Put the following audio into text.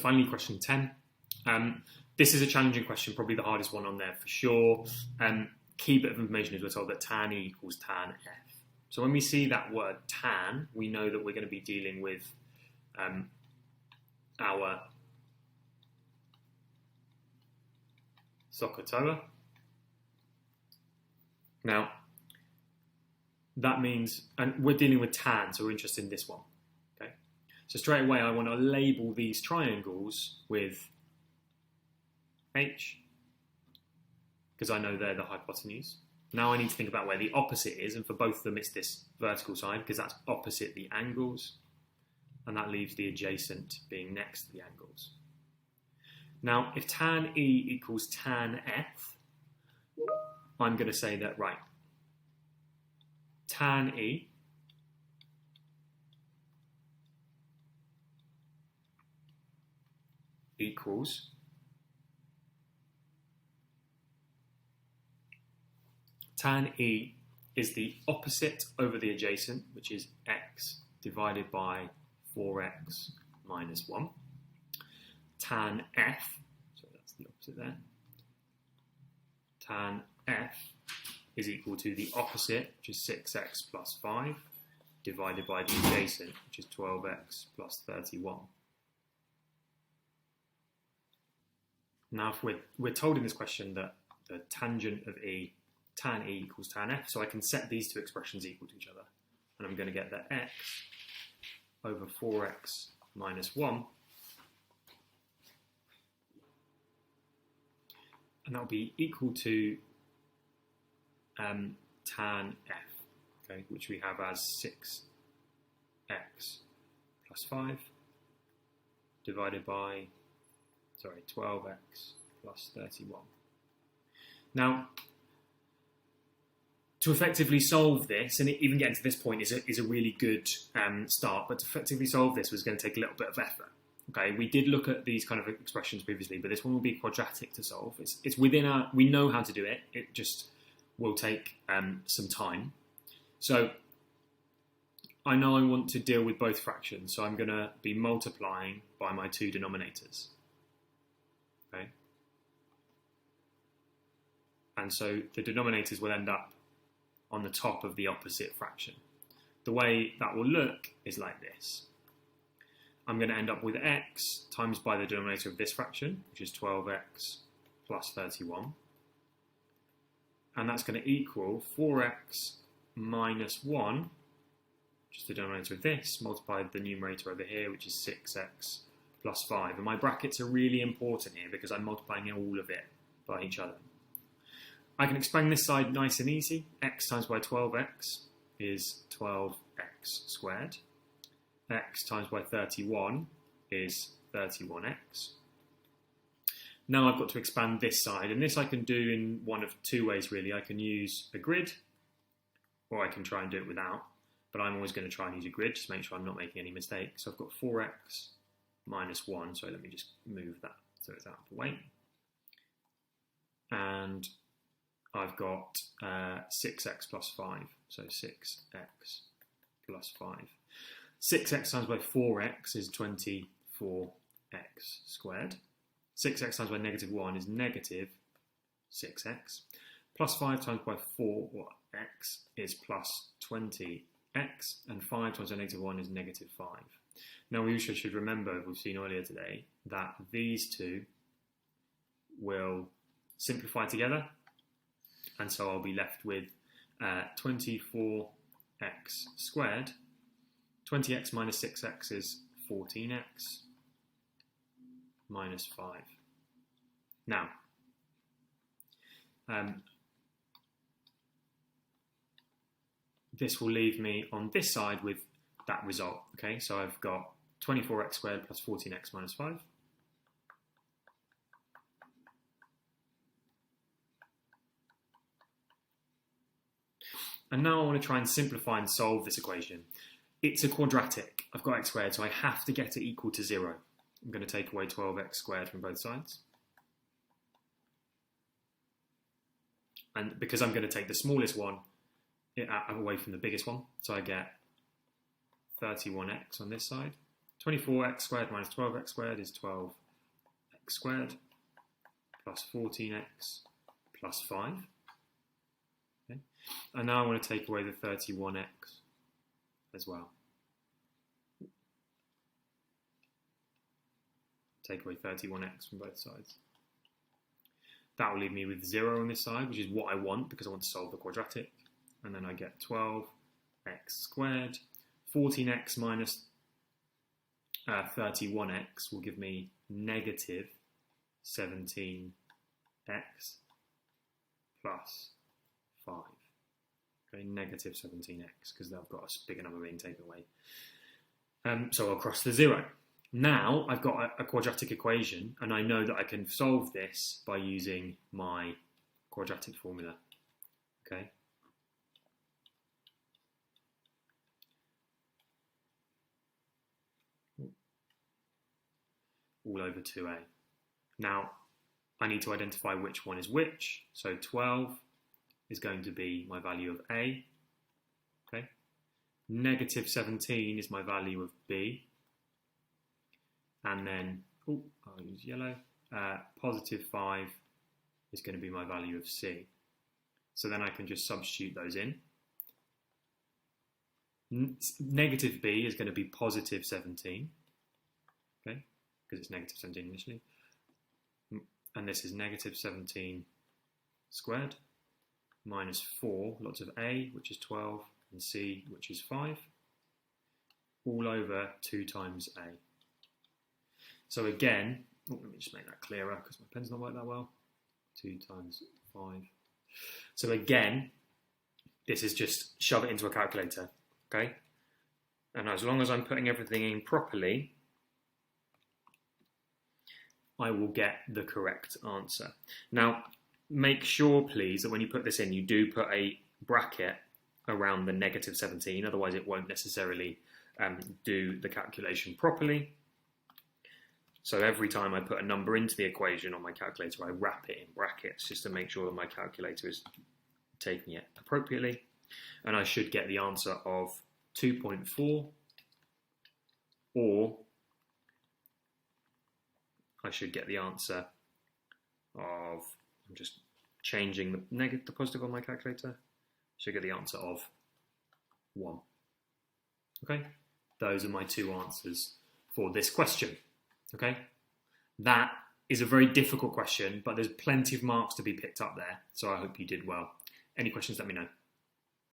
finally, question 10. This is a challenging question, probably the hardest one on there for sure. Key bit of information is we're told that tan E equals tan F. So when we see that word tan, we know that we're going to be dealing with our SOHCAHTOA. Now, that means, and we're dealing with tan, so we're interested in this one. Okay, so straight away I want to label these triangles with H, because I know they're the hypotenuse. Now I need to think about where the opposite is, and for both of them it's this vertical side, because that's opposite the angles, and that leaves the adjacent being next to the angles. Now, if tan E equals tan F, I'm going to say that, right, tan E equals tan E is the opposite over the adjacent, which is x divided by 4x minus 1. Tan F, so that's the opposite there, tan F is equal to the opposite, which is 6x plus 5, divided by the adjacent, which is 12x plus 31. Now, if we're told in this question that the tangent of E, tan E equals tan F, so I can set these two expressions equal to each other, and I'm going to get that x over 4x minus 1, and that will be equal to tan F, okay, which we have as 6x plus 5 divided by, 12x plus 31. Now, to effectively solve this, and even getting to this point is a really good start, but to effectively solve this was going to take a little bit of effort. Okay, we did look at these kind of expressions previously, but this one will be quadratic to solve. It's within our, we know how to do it, it just will take some time. So I know I want to deal with both fractions, so I'm going to be multiplying by my two denominators. Okay, and so the denominators will end up on the top of the opposite fraction. The way that will look is like this. I'm going to end up with x times by the denominator of this fraction, which is 12x plus 31. And that's going to equal 4x minus 1, which is the denominator of this, multiplied the numerator over here, which is 6x plus 5. And my brackets are really important here because I'm multiplying all of it by each other. I can expand this side nice and easy. X times by 12x is 12x squared. X times by 31 is 31x. Now I've got to expand this side, and this I can do in one of two ways really. I can use a grid, or I can try and do it without, but I'm always going to try and use a grid just to make sure I'm not making any mistakes. So I've got 4x minus 1, so let me just move that so it's out of the way. And I've got 6x plus 5, so 6x plus 5. 6x times by 4x is 24x squared. 6x times by negative 1 is negative 6x. Plus 5 times by 4x is plus 20x. And 5 times by negative 1 is negative 5. Now we also should remember, we've seen earlier today, that these two will simplify together. And so I'll be left with 24x squared. 20x minus 6x is 14x minus 5. Now, this will leave me on this side with that result. Okay, so I've got 24x squared plus 14x minus 5. And now I want to try and simplify and solve this equation. It's a quadratic. I've got x squared, so I have to get it equal to 0. I'm going to take away 12x squared from both sides. And because I'm going to take the smallest one away from the biggest one, so I get 31x on this side, 24x squared minus 12x squared is 12x squared plus 14x plus 5. Okay. And now I want to take away the 31x as well. Take away 31x from both sides. That will leave me with 0 on this side, which is what I want because I want to solve the quadratic. And then I get 12x squared. 14x minus 31x will give me negative 17x plus 5. Okay, negative 17x, because I've got a bigger number being taken away. So I'll cross the 0. Now I've got a quadratic equation, and I know that I can solve this by using my quadratic formula. Okay. All over 2a. Now I need to identify which one is which. So 12 is going to be my value of a. Okay. Negative 17 is my value of b. And then, I'll use yellow, positive 5 is going to be my value of C. So then I can just substitute those in. Negative B is going to be positive 17, okay, because it's negative 17 initially. And this is negative 17 squared minus 4, lots of A, which is 12, and C, which is 5, all over 2 times A. So again, let me just make that clearer because my pen's not working that well. 2 times 5. So again, this is just shove it into a calculator, okay? And as long as I'm putting everything in properly, I will get the correct answer. Now, make sure, please, that when you put this in, you do put a bracket around the negative 17, otherwise it won't necessarily do the calculation properly. So every time I put a number into the equation on my calculator, I wrap it in brackets just to make sure that my calculator is taking it appropriately. And I should get the answer of 2.4, or I should get the answer of, I'm just changing the negative to positive on my calculator, should get the answer of 1. Okay, those are my 2 answers for this question. Okay, that is a very difficult question, but there's plenty of marks to be picked up there, so I hope you did well. Any questions, let me know.